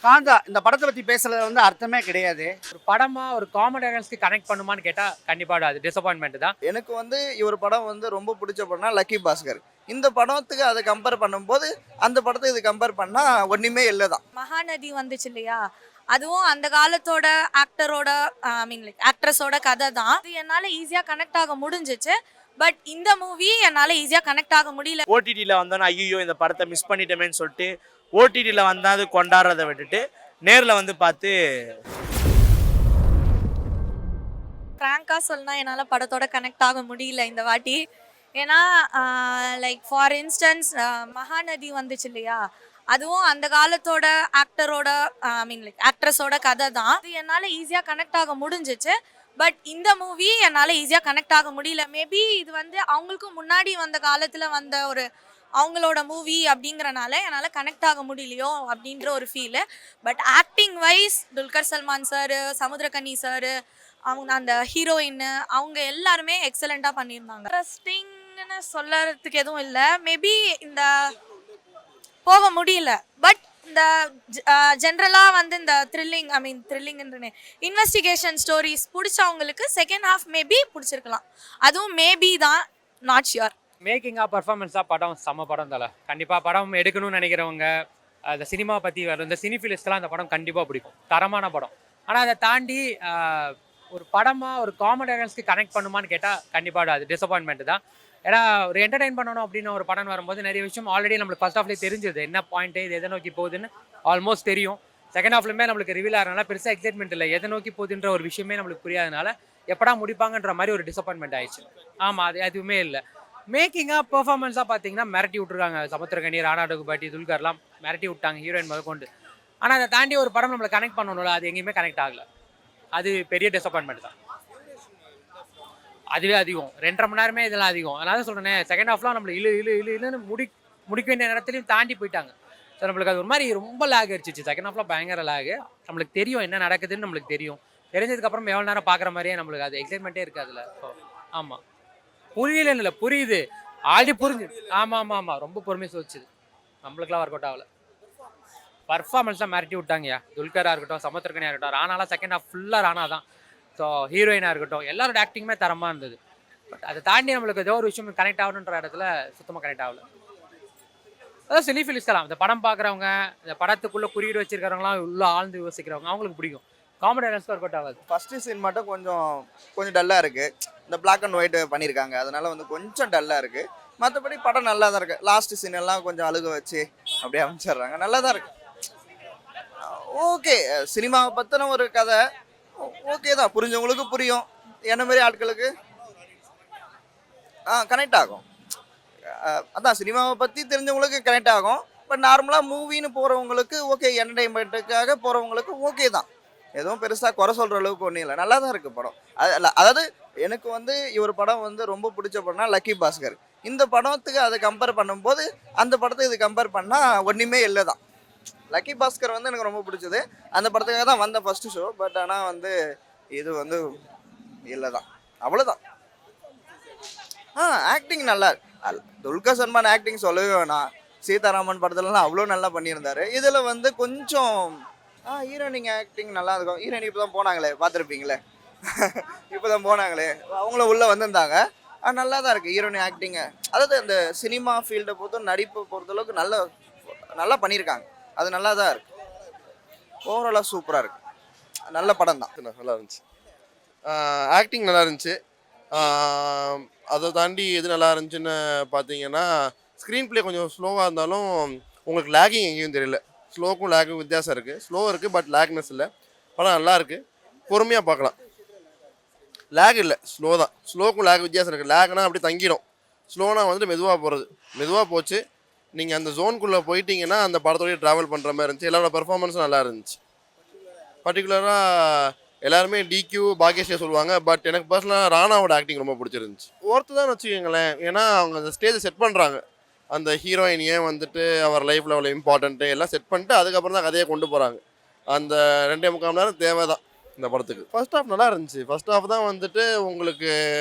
காந்தா இந்த படத்தை பத்தி பேசுறதுல வந்து அர்த்தமே கிடையாது. ஒரு படமா ஒரு காமெடி ஆடியன்ஸ்க்கு கனெக்ட் பண்ணுமான்னு கேட்டா கண்டிப்பா அது டிசப்பாயின்மெண்ட் தான். எனக்கு வந்து இவர் படம் வந்து ரொம்ப பிடிச்ச படம்னா லக்கி பாஸ்கர். இந்த படத்துக்கு அதை கம்பேர் பண்ணும்போது அந்த படத்தை இது கம்பேர் பண்ணா ஒண்ணுமே இல்லை தான். மகாநதி வந்துச்சு இல்லையா, அதுவும் அந்த காலத்தோட ஆக்டரோட ஐ மீன் லைக் ஆக்ட்ரஸோட கதை தான். இது என்னால் ஈஸியாக கனெக்ட் ஆக முடிஞ்சிச்சு. பட் இந்த மூவி என்னால் ஈஸியாக கனெக்ட் ஆக முடியல. ஓடிடியில் வந்தோன்னா ஐயோ இந்த படத்தை மிஸ் பண்ணிட்டோமேன்னு சொல்லிட்டு ஓடிடியில் வந்தாது கொண்டாடுறதை விட்டுட்டு நேரில் வந்து பார்த்து ஃப்ராங்காக சொல்லனா என்னால் படத்தோட கனெக்ட் ஆக முடியல இந்த வாட்டி. ஏன்னா லைக் ஃபார் இன்ஸ்டன்ஸ் மகாநதி வந்துச்சு இல்லையா, அதுவும் அந்த காலத்தோட ஆக்டரோட ஐ மீன் லைக் ஆக்ட்ரஸோட கதை தான். இது என்னால் ஈஸியாக கனெக்ட் ஆக முடிஞ்சிச்சு. பட் இந்த மூவி என்னால் ஈஸியாக கனெக்ட் ஆக முடியல. மேபி இது வந்து அவங்களுக்கும் முன்னாடி வந்த காலத்தில் வந்த ஒரு அவங்களோட மூவி அப்படிங்கிறனால என்னால் கனெக்ட் ஆக முடியலையோ அப்படின்ற ஒரு feel. But acting wise Dulquer Salmaan sir, Samuthirakani sir, அவங்க அந்த ஹீரோயின் அவங்க எல்லாருமே எக்ஸலண்ட்டாக பண்ணியிருந்தாங்க. இன்ட்ரெஸ்டிங்னு சொல்லறதுக்கு எதுவும் இல்லை. மேபி இந்த போக முடியல. பட் இந்த ஜென்ரலாக வந்து இந்த த்ரில்லிங்ன்றனே இன்வெஸ்டிகேஷன் ஸ்டோரிஸ் பிடிச்சவங்களுக்கு செகண்ட் ஹாஃப் மேபி பிடிச்சிருக்கலாம். அதுவும் மேபி தான், நாட் ஷியோர். மேக்கிங்காக பர்ஃபார்மன்ஸாக படம் செம்ம படம் தலை. கண்டிப்பாக படம் எடுக்கணும்னு நினைக்கிறவங்க, அந்த சினிமா பற்றி வரும் இந்த சினிஃபிலிஸ்ட்லாம் அந்த படம் கண்டிப்பாக பிடிக்கும். தரமான படம். ஆனால் அதை தாண்டி ஒரு படமாக ஒரு காமெடி ஆடியன்ஸ்க்கு கனெக்ட் பண்ணுமான்னு கேட்டால் கண்டிப்பாக அது டிசப்பாயின்மெண்ட் தான். ஏன்னா ஒரு என்டர்டைன் பண்ணணும் அப்படின்னு ஒரு படம் வரும்போது நிறைய விஷயம் ஆல்ரெடி நம்மளுக்கு ஃபர்ஸ்ட் ஹாஃப்லேயே தெரிஞ்சுது. என்ன பாயிண்ட்டு, இது எதை நோக்கி போகுதுன்னு ஆல்மோஸ்ட் தெரியும். செகண்ட் ஹாஃப்லுமே நம்மளுக்கு ரிவீல் ஆகிறனால பெருசாக எக்ஸைட்மெண்ட் இல்லை. எதை நோக்கி போகுதுன்ற ஒரு விஷயமே நம்மளுக்கு புரியாதனால எப்படா முடிப்பாங்கன்ற மாதிரி ஒரு டிசப்பாயின்மெண்ட் ஆயிடுச்சு. ஆமாம், அது எதுவுமே இல்லை. மேக்கிங்காக பெர்ஃபார்மன்ஸாக பார்த்தீங்கன்னா மிரட்டி விட்ருக்காங்க. சமுத்திரகனி, ராணா டகுபாட்டி, துல்கர்லாம் மிரட்டி விட்டாங்க, ஹீரோயின் முதற்கொண்டு. ஆனால் அதை தாண்டி ஒரு படம் நம்மளை கனெக்ட் பண்ணணும்ல, அது எங்கேயுமே கனெக்ட் ஆகலை. அது பெரிய டிசப்பாயின்மெண்ட் தான். அதுவே அதிகம், 2.5 மணி நேரமே இதெல்லாம் அதிகம். அதனால சொல்கிறேன், செகண்ட் ஹாஃப்லாம் நம்மளை இழுன்னு முடிக்க வேண்டிய நேரத்துலையும் தாண்டி போயிட்டாங்க. ஸோ நம்மளுக்கு அது ஒரு மாதிரி ரொம்ப லேக் அடிச்சிச்சு. செகண்ட் ஹாஃப்லாம் பயங்கர லேகு. நம்மளுக்கு தெரியும் என்ன நடக்குதுன்னு, நம்மளுக்கு தெரியும். தெரிஞ்சதுக்கப்புறம் எவ்வளோ நேரம் பார்க்குற மாதிரியே நம்மளுக்கு அது எக்ஸைட்மெண்ட்டே இருக்காது அதில். ஸோ ஆமாம், புரியலன்னு இல்லை, புரியுது, ஆல்ரெடி புரிஞ்சு. ஆமாம், ரொம்ப பொறுமையாக சொல்லிச்சுது. நம்மளுக்குலாம் ஒர்க் அவுட் ஆகலை. பர்ஃபார்மன்ஸ்லாம் மிரட்டி விட்டாங்கயா. துல்கராக இருக்கட்டும், சமுத்திரகனியாக இருக்கட்டும், ராணாலாம் செகண்ட் ஹாஃப் ஃபுல்லாக ராணா தான். ஸோ ஹீரோயினாக இருக்கட்டும், எல்லாரோட ஆக்டிங்குமே தரமாக இருந்தது. பட் அதை தாண்டி நம்மளுக்கு ஏதோ ஒரு விஷயம் கனெக்ட் ஆகணுன்ற இடத்துல சுத்தமாக கனெக்ட் ஆகலை. அதாவது சினிஃபிலிஸ்ட் தான். இந்த படம் பார்க்குறவங்க, இந்த படத்துக்குள்ளே குறியீடு வச்சிருக்கிறவங்களாம் உள்ள ஆழ்ந்து யோசிக்கிறவங்க, அவங்களுக்கு பிடிக்கும். காமெடி ஆடியன்ஸ்க்கு ஒர்க் அவுட் ஆகாது. ஃபஸ்ட்டு சீன் மட்டும் கொஞ்சம் டல்லாக இருக்குது. இந்த பிளாக் அண்ட் ஒயிட் பண்ணியிருக்காங்க, அதனால வந்து கொஞ்சம் டல்லாக இருக்குது. மற்றபடி படம் நல்லா தான் இருக்குது. லாஸ்ட் சீன் எல்லாம் கொஞ்சம் அழுக வச்சு அப்படியே அமைச்சிடுறாங்க, நல்லா தான் இருக்குது. ஓகே, சினிமாவை பற்றின ஒரு கதை ஓகே தான், புரிஞ்சவங்களுக்கு புரியும், என்ன மாதிரி ஆட்களுக்கு கனெக்ட் ஆகும். அதான் சினிமாவை பற்றி தெரிஞ்சவங்களுக்கு கனெக்ட் ஆகும். பட் நார்மலாக மூவின்னு போகிறவங்களுக்கு ஓகே, என்டர்டைன்மெண்ட்டுக்காக போகிறவங்களுக்கு ஓகே தான். எதுவும் பெருசாக குறை சொல்கிற அளவுக்கு ஒன்றும் இல்லை, நல்லா தான் இருக்குது படம். அதாவது எனக்கு வந்து இவர் படம் வந்து ரொம்ப பிடிச்ச படம்னா லக்கி பாஸ்கர். இந்த படத்துக்கு அதை கம்பேர் பண்ணும்போது அந்த படத்தை இது கம்பேர் பண்ணால் ஒன்றுமே இல்லை தான். லக்கி பாஸ்கர் வந்து எனக்கு ரொம்ப பிடிச்சது. அந்த படத்துக்காக தான் வந்த ஃபஸ்ட்டு ஷோ. பட் ஆனால் வந்து இது வந்து இல்லை தான், அவ்வளோதான். ஆக்டிங் நல்லா. துல்கர் சல்மான் ஆக்டிங் சொல்லவே வேணாம். சீதாராமன் படத்துலலாம் அவ்வளோ நல்லா பண்ணியிருந்தாரு. இதில் வந்து கொஞ்சம் ஹீரோயினிங் ஆக்டிங் நல்லா இருக்கும். ஹீரோயின் இப்போ தான் போனாங்களே, பார்த்துருப்பீங்களே, இப்போ தான் போனாங்களே, அவங்கள உள்ளே வந்திருந்தாங்க. நல்லா தான் இருக்குது ஹீரோயின் ஆக்டிங்கு. அதாவது இந்த சினிமா ஃபீல்டை பொறுத்த நடிப்பை பொறுத்தளவுக்கு நல்லா பண்ணியிருக்காங்க. அது நல்லா தான் இருக்குது. ஓவராலாக சூப்பராக இருக்குது. நல்ல படம் தான், நல்லா இருந்துச்சு. ஆக்டிங் நல்லா இருந்துச்சு. அதை தாண்டி எது நல்லா இருந்துச்சுன்னு பார்த்தீங்கன்னா, ஸ்க்ரீன் ப்ளே கொஞ்சம் ஸ்லோவாக இருந்தாலும் உங்களுக்கு லேகிங் எங்கேயும் தெரியல. ஸ்லோக்கும் லேக்கும் வித்தியாசம் இருக்குது. ஸ்லோ இருக்குது, பட் லேக்னஸ் இல்லை. படம் நல்லா இருக்குது, பொறுமையாக பார்க்கலாம். லேக் இல்லை, ஸ்லோ தான். ஸ்லோக்கும் லேக் வித்தியாசம் இருக்குது. லேக்னா அப்படி தங்கிடும். ஸ்லோனா வந்துட்டு மெதுவாக போகிறது. மெதுவாக போச்சு. நீங்கள் அந்த ஜோனுக்குள்ளே போயிட்டீங்கன்னா அந்த படத்தோடய ட்ராவல் பண்ணுற மாதிரி இருந்துச்சு. எல்லாரோட பெர்ஃபார்மன்ஸும் நல்லா இருந்துச்சு. பர்டிகுலராக எல்லாருமே டிக்யூ, பாக்யஸ்ரீ சொல்லுவாங்க. பட் எனக்கு பர்சனலாக ராணாவோட ஆக்டிங் ரொம்ப பிடிச்சிருந்துச்சு. ஒருத்தர் தான் வச்சுக்கோங்களேன். ஏன்னா அவங்க அந்த ஸ்டேஜை செட் பண்ணுறாங்க. அந்த ஹீரோயின் ஏன் வந்துட்டு அவர் லைஃப்பில் அவ்வளோ இம்பார்ட்டண்ட்டு எல்லாம் செட் பண்ணிட்டு அதுக்கப்புறம் தான் கதையை கொண்டு போகிறாங்க. அந்த 2.25 மணி நேரம் தேவை தான் இந்த படத்துக்கு. ஃபர்ஸ்ட் ஹாஃப் நல்லா இருந்துச்சு. ஃபர்ஸ்ட் ஹாஃப் தான் வந்துட்டு உங்களுக்கு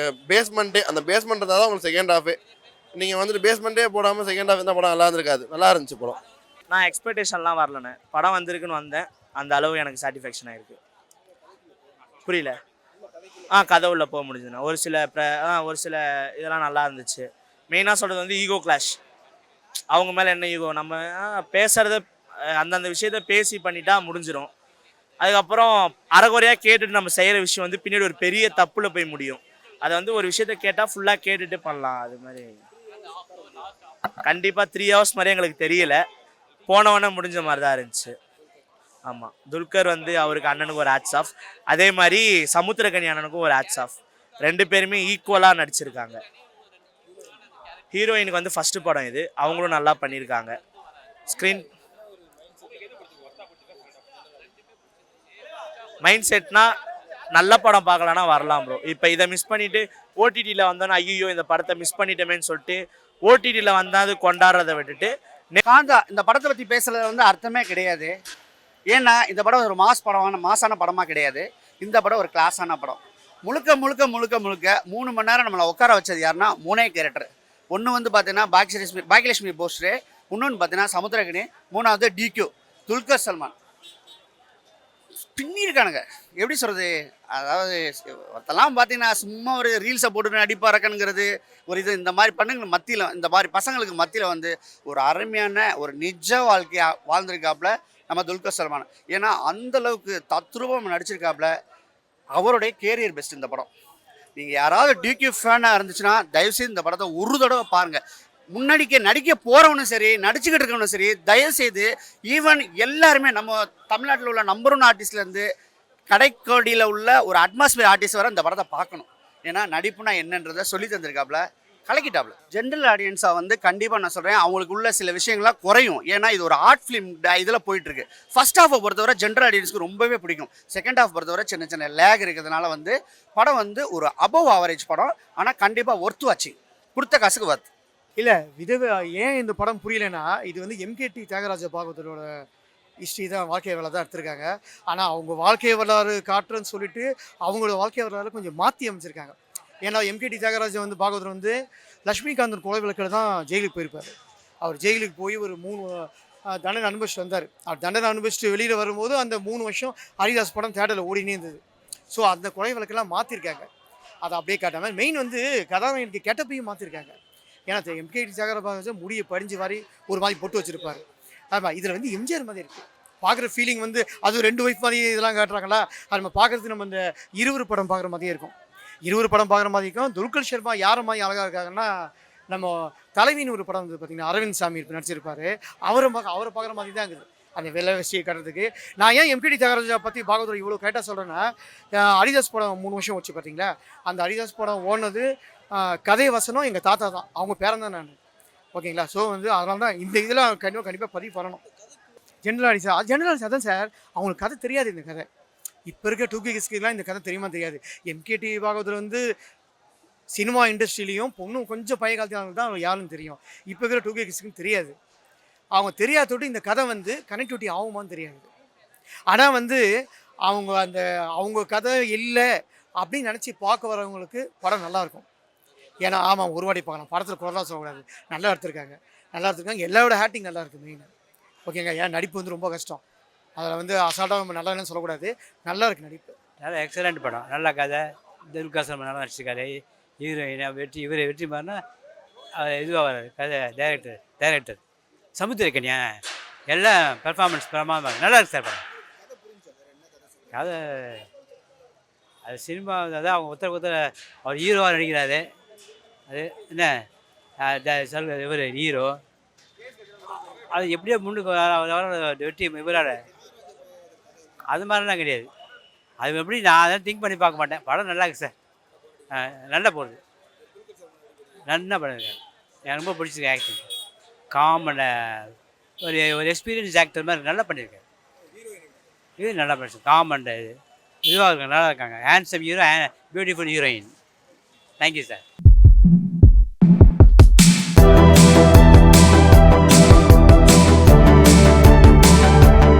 பேஸ்மெண்ட்டே, அந்த பேஸ்மெண்ட் இருந்தால் தான் உங்களுக்கு செகண்ட் ஹாஃபே. நீங்கள் வந்துட்டு பேஸ்மெண்ட்டே போடாமல் செகண்ட் ஹாஃப் இருந்தால் படம் நல்லா இருந்திருக்காது. நல்லா இருந்துச்சு படம். நான் எக்ஸ்பெக்டேஷன்லாம் வரலண்ணே. படம் வந்திருக்குன்னு வந்தேன். அந்த அளவு எனக்கு சாட்டிஸ்ஃபேக்ஷன் ஆயிருக்கு. புரியல. கதை உள்ள போக முடிஞ்சுண்ணே. ஒரு சில இதெல்லாம் நல்லா இருந்துச்சு. மெயினாக சொல்கிறது வந்து ஈகோ கிளாஷ். அவங்க மேலே என்ன ஈகோ, நம்ம பேசுகிறத அந்தந்த விஷயத்த பேசி பண்ணிட்டா முடிஞ்சிடும். அதுக்கப்புறம் அரைகுறையாக கேட்டுட்டு நம்ம செய்கிற விஷயம் வந்து பின்னாடி ஒரு பெரிய தப்புல போய் முடியும். அதை வந்து ஒரு விஷயத்த கேட்டால் ஃபுல்லாக கேட்டுட்டு பண்ணலாம். அது மாதிரி கண்டிப்பாக 3 hours மாதிரி எங்களுக்கு தெரியல. போனவொடனே முடிஞ்ச மாதிரி தான் இருந்துச்சு. ஆமாம், துல்கர் வந்து அவருக்கு அண்ணனுக்கு ஒரு ஹேட்ஸ் ஆஃப். அதே மாதிரி சமுத்திரக்கனி அண்ணனுக்கும் ஒரு ஹேட்ஸ் ஆஃப். 2 பேருமே ஈக்குவலாக நடிச்சிருக்காங்க. ஹீரோயினுக்கு வந்து ஃபஸ்ட்டு படம் இது, அவங்களும் நல்லா பண்ணியிருக்காங்க. ஸ்க்ரீன் மைண்ட் செட்னா நல்ல படம் பார்க்கலான்னா வரலாம் ப்ரோ. இப்போ இதை மிஸ் பண்ணிவிட்டு ஓடிடியில் வந்தோன்னா ஐயோ இந்த படத்தை மிஸ் பண்ணிட்டோமேன்னு சொல்லிட்டு ஓடிடியில் வந்தால் அது கொண்டாடுறதை விட்டுட்டு காந்தா இந்த படத்தை பற்றி பேசுறது வந்து அர்த்தமே கிடையாது. ஏன்னா இந்த படம் ஒரு மாசான படமாக கிடையாது. இந்த படம் ஒரு கிளாஸான படம். முழுக்க முழுக்க முழுக்க முழுக்க 3 மணி நேரம் நம்மளை உட்கார வச்சது யாருன்னா 3 கேரக்டர். ஒன்று வந்து பார்த்தீங்கன்னா பாக்கியலட்சுமி போஸ்டரு, இன்னொன்று பார்த்தீங்கன்னா சமுத்திரகனி, 3வது டிக்யூ துல்கர் சல்மான். பின்னிருக்கானுங்க, எப்படி சொல்கிறது, அதாவது ஒருத்தெல்லாம் பார்த்தீங்கன்னா சும்மா ஒரு ரீல்ஸை போட்டு நடிப்பாரக்கணுங்கிறது ஒரு இது. இந்த மாதிரி பண்ணுங்க மத்தியில், இந்த மாதிரி பசங்களுக்கு மத்தியில் வந்து ஒரு அருமையான ஒரு நிஜ வாழ்க்கையாக வாழ்ந்திருக்காப்புல நம்ம துல்கர் சல்மான். ஏன்னா அந்தளவுக்கு தத்ரூபம் நடிச்சிருக்காப்புல. அவருடைய கேரியர் பெஸ்ட் இந்த படம். நீங்கள் யாராவது டிக்யூ ஃபேனாக இருந்துச்சுன்னா தயவுசெய்து இந்த படத்தை ஒரு தடவை பாருங்கள். நடிக்க போகிறவனும் சரி, நடிச்சுக்கிட்டு இருக்கவனும் சரி, தயவுசெய்து ஈவன் எல்லாருமே நம்ம தமிழ்நாட்டில் உள்ள நம்பர் 1 ஆர்டிஸ்ட்லேருந்து கடைக்கோடியில் உள்ள ஒரு அட்மாஸ்பியர் ஆர்டிஸ்ட் வர இந்த படத்தை பார்க்கணும். ஏன்னா நடிப்புனா என்னன்றதை சொல்லி தந்திருக்காப்புல, கலக்கிட்டாப்புல. ஜென்ரல் ஆடியன்ஸாக வந்து கண்டிப்பாக நான் சொல்கிறேன், அவங்களுக்கு உள்ள சில விஷயங்கள்லாம் குறையும். ஏன்னா இது ஒரு ஆர்ட் ஃபிலிம் இதில் போயிட்டுருக்கு. ஃபர்ஸ்ட் ஹாஃபை பொறுத்தவரை ஜென்ரல் ஆடியன்ஸ்க்கு ரொம்பவே பிடிக்கும். செகண்ட் ஹாஃப் பொறுத்தவரை சின்ன சின்ன லேக் இருக்கிறதுனால வந்து படம் வந்து ஒரு அபவ் ஆவரேஜ் படம். ஆனால் கண்டிப்பாக ஒர்த்து வாட்சிங், கொடுத்த காசுக்கு வர்த்து. இல்லை ஏன் இந்த படம் புரியலைன்னா, இது வந்து எம்கேடி தியாகராஜ பாகவதரோட ஹிஸ்ட்ரி தான், வாழ்க்கை வரலாறு தான் எடுத்திருக்காங்க. ஆனால் அவங்க வாழ்க்கை வரலாறு காட்டுறேன்னு சொல்லிட்டு அவங்களோட வாழ்க்கை வரலாறு கொஞ்சம் மாற்றி அமைச்சிருக்காங்க. ஏன்னா எம்கேடி தியாகராஜன் வந்து பாகவதர் வந்து லட்சுமிகாந்தன் கொலை வழக்கில் தான் ஜெயிலுக்கு போயிருப்பார். அவர் ஜெயிலுக்கு போய் ஒரு 3 தண்டனை அனுபவிச்சுட்டு வந்தார். அவர் தண்டனை அனுபவிச்சுட்டு வெளியில் வரும்போது அந்த 3 வருஷம் ஹரிதாஸ் படம் தேட்டரில் ஓடினே இருந்தது. ஸோ அந்த கொலை வழக்கெல்லாம் மாற்றிருக்காங்க. அதை அப்படியே காட்டாமல் மெயின் வந்து கதாநாயகனுக்கு கெட்டப்பையும் மாற்றிருக்காங்க. ஏன்னா எம்கேடி தியாகராஜன் முடியை படிஞ்சு வாரி ஒரு மாதிரி பொட்டு வச்சுருப்பார். ஆமாம், இதில் வந்து எம்ஜிஆர் மாதிரி இருக்குது. பார்க்குற ஃபீலிங் வந்து அது 2 ஒய்ஃப் மாதிரி இதெல்லாம் காட்டுறாங்களா, அது நம்ம பார்க்குறதுக்கு நம்ம இந்த 20 படம் பார்க்குற மாதிரியே இருக்கும். 20 படம் பார்க்குற மாதிரி இருக்கும். துல்கர் சல்மா யாரை மாதிரி அழகாக இருக்காங்கன்னா, நம்ம தலைவின்னு ஒரு படம் வந்து பார்த்திங்கன்னா அரவிந்த் சாமி நடிச்சிருப்பார். அவரை பார்க்குற மாதிரி தான் இருக்குது அந்த வெள்ளை வெஸ்டியை காட்டுறதுக்கு. நான் ஏன் எம்கேடி தியாகராஜா பற்றி பாகவதர் இவ்வளோ கேட்டால் சொல்கிறேன்னா, ஹரிதாஸ் படம் 3 வருஷம் வச்சு பார்த்தீங்களா, அந்த ஹரிதாஸ் படம் ஓடினது கதை வசனம் எங்கள் தாத்தா தான், அவங்க பேரன் தான் நான். ஓகேங்களா. ஸோ வந்து அதனால தான் இந்த இதில் கண்டிப்பாக பதிவு பண்ணணும். ஜென்ரல் ஆடியன்ஸ் அதான் சார், அவங்களுக்கு கதை தெரியாது. இந்த கதை இப்போ இருக்க 2K கிட்ஸ்க்குலாம் இந்த கதை தெரியுமா தெரியாது. எம்கேடி பாகவதர் வந்து சினிமா இண்டஸ்ட்ரியிலையும் பொண்ணும் கொஞ்சம் பழைய காலத்தில் தான் யாருன்னு தெரியும். இப்போ இருக்கிற 2K கிட்ஸ்க்கு தெரியாது. அவங்க தெரியாதோட்டு இந்த கதை வந்து கனெக்டிவிட்டி ஆகுமான்னு தெரியாது. ஆனால் வந்து அவங்க கதை இல்லை அப்படின்னு நினச்சி பார்க்க வரவங்களுக்கு படம் நல்லாயிருக்கும். ஏன்னா ஆமாம், ஒரு வாட்டி பார்க்கலாம், படத்தில் குரலாக சொல்லக்கூடாது, நல்லா எடுத்திருக்காங்க. எல்லாரோட ஆக்டிங் நல்லா இருக்குது மெயின். ஓகேங்க. ஏன் நடிப்பு வந்து ரொம்ப கஷ்டம், அதில் வந்து அசால்ட்டாக நம்ம நல்லா இல்லைன்னு சொல்லக்கூடாது, நல்லா இருக்குது நடிப்பு. நல்லா எக்ஸலண்ட் படம், நல்ல கதை. துல்கர் சல்மான் நல்லா நடிச்சிருக்காரு. இவர் வெற்றி மாதிரினா இதுவாக வராது கதை. டைரக்டர் சமுத்திரக்கனியா எல்லாம் பெர்ஃபார்மன்ஸ் பிரமாதமாக நல்லா இருக்கு சார் படம். கதை அது சினிமா அதான் அவங்க ஒருத்தர் அவர் ஹீரோவாக நடிக்கிறாரு. அது என்ன இவர் ஹீரோ, அது எப்படியோ முன்னுக்கு வர வெற்றி இவரால், அது மாதிரிலாம் கிடையாது. அது எப்படி நான் அதை திங்க் பண்ணி பார்க்க மாட்டேன். படம் நல்லா இருக்கு சார், நல்லா போடுது, நல்லா பண்ணியிருக்காரு. எனக்கு ரொம்ப பிடிச்சிருக்கு ஆக்டிங். காமன் ஒரு எக்ஸ்பீரியன்ஸ் ஆக்டர் மாதிரி நல்லா பண்ணியிருக்காரு. இது நல்லா பண்ணிச்சு. காமன் இதுவாக இருக்காங்க, நல்லா இருக்காங்க. Handsome hero, beautiful heroine. Thank you sir.